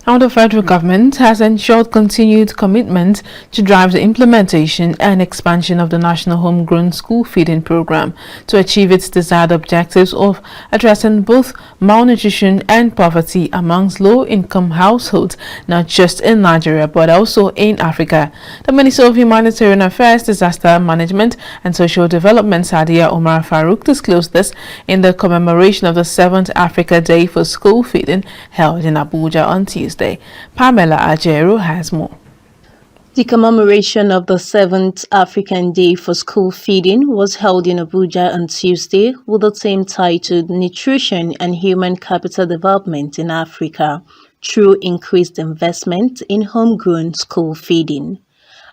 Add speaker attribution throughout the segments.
Speaker 1: Now, the federal government has ensured continued commitment to drive the implementation and expansion of the National Homegrown School Feeding Program to achieve its desired objectives of addressing both malnutrition and poverty amongst low-income households, not just in Nigeria but also in Africa. The Minister of Humanitarian Affairs, Disaster Management and Social Development, Sadia Omar Farouk, disclosed this in the commemoration of the 7th Africa Day for School Feeding held in Abuja on Tuesday. Pamela Ajero has more.
Speaker 2: The commemoration of the 7th African Day for School Feeding was held in Abuja on Tuesday with a theme titled Nutrition and Human Capital Development in Africa through Increased Investment in Homegrown School Feeding.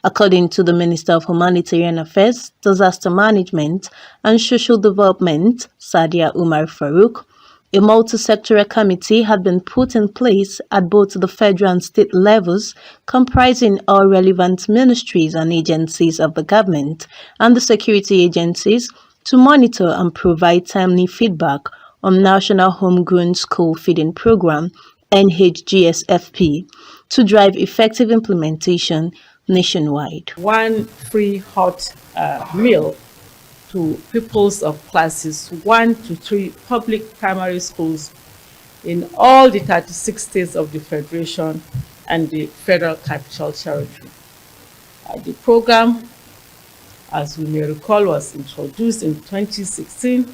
Speaker 2: According to the Minister of Humanitarian Affairs, Disaster Management and Social Development, Sadia Umar Farouk, a multi-sectoral committee had been put in place at both the federal and state levels, comprising all relevant ministries and agencies of the government and the security agencies, to monitor and provide timely feedback on National Homegrown School Feeding Program (NHGSFP) to drive effective implementation nationwide.
Speaker 3: One free hot meal to pupils of classes 1 to 3 public primary schools in all the 36 states of the Federation and the Federal Capital Territory. The program, as we may recall, was introduced in 2016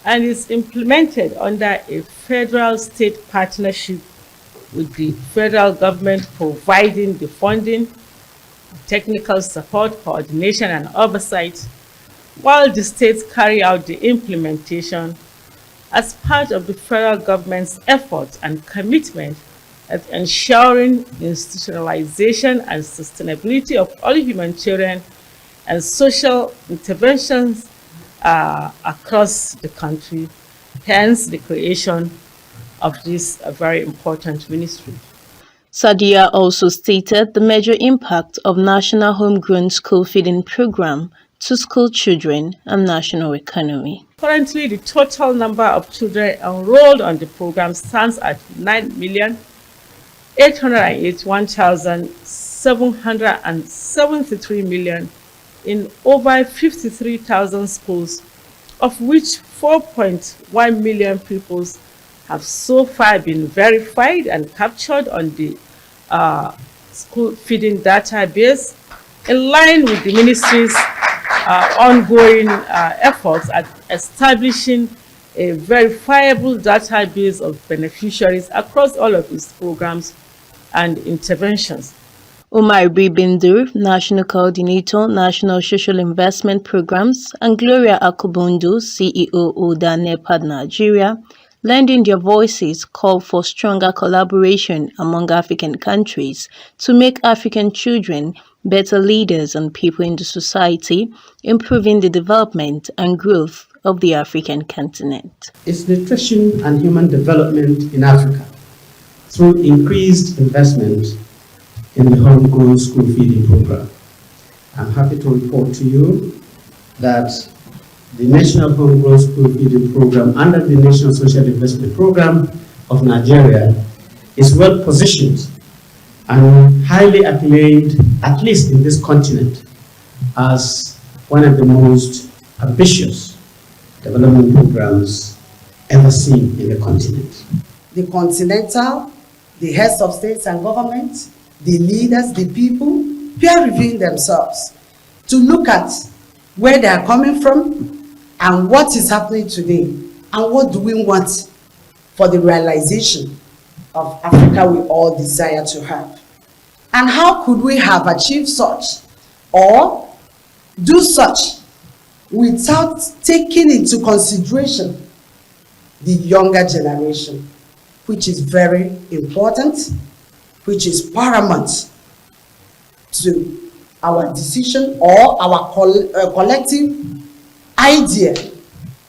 Speaker 3: and is implemented under a federal-state partnership with the federal government providing the funding, technical support, coordination, and oversight, while the states carry out the implementation as part of the federal government's efforts and commitment at ensuring institutionalization and sustainability of all humanitarian and social interventions across the country, hence the creation of this very important ministry.
Speaker 2: Sadia also stated the major impact of National Homegrown School Feeding Program to school children and national economy.
Speaker 3: Currently, the total number of children enrolled on the program stands at 9,881,773 million in over 53,000 schools, of which 4.1 million pupils have so far been verified and captured on the school feeding database, in line with the ministry's ongoing efforts at establishing a verifiable database of beneficiaries across all of these programs and interventions.
Speaker 2: Umar Bindur, National Coordinator, National Social Investment Programs, and Gloria Akubundu, CEO, ODA NEPAD Nigeria, lending their voices, call for stronger collaboration among African countries to make African children better leaders and people in the society, improving the development and growth of the African continent.
Speaker 4: It's nutrition and human development in Africa through increased investment in the homegrown school feeding program. I'm happy to report to you that the National Homegrown School Feeding Program under the National Social Investment Program of Nigeria is well positioned and highly acclaimed, at least in this continent, as one of the most ambitious development programs ever seen in the continent.
Speaker 5: The continental, the heads of states and governments, the leaders, the people, peer reviewing themselves to look at where they are coming from and what is happening today and what do we want for the realization of Africa we all desire to have. And how could we have achieved such or do such without taking into consideration the younger generation, which is very important, which is paramount to our decision or our collective idea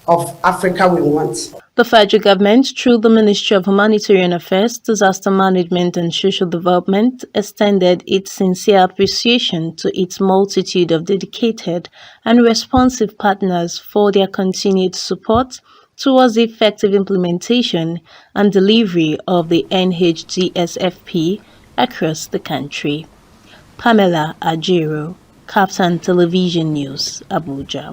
Speaker 5: of Africa we want.
Speaker 2: The federal government, through the Ministry of Humanitarian Affairs, Disaster Management and Social Development, extended its sincere appreciation to its multitude of dedicated and responsive partners for their continued support, towards the effective implementation and delivery of the NHGSFP across the country. Pamela Ajero, KAFTAN Television News, Abuja.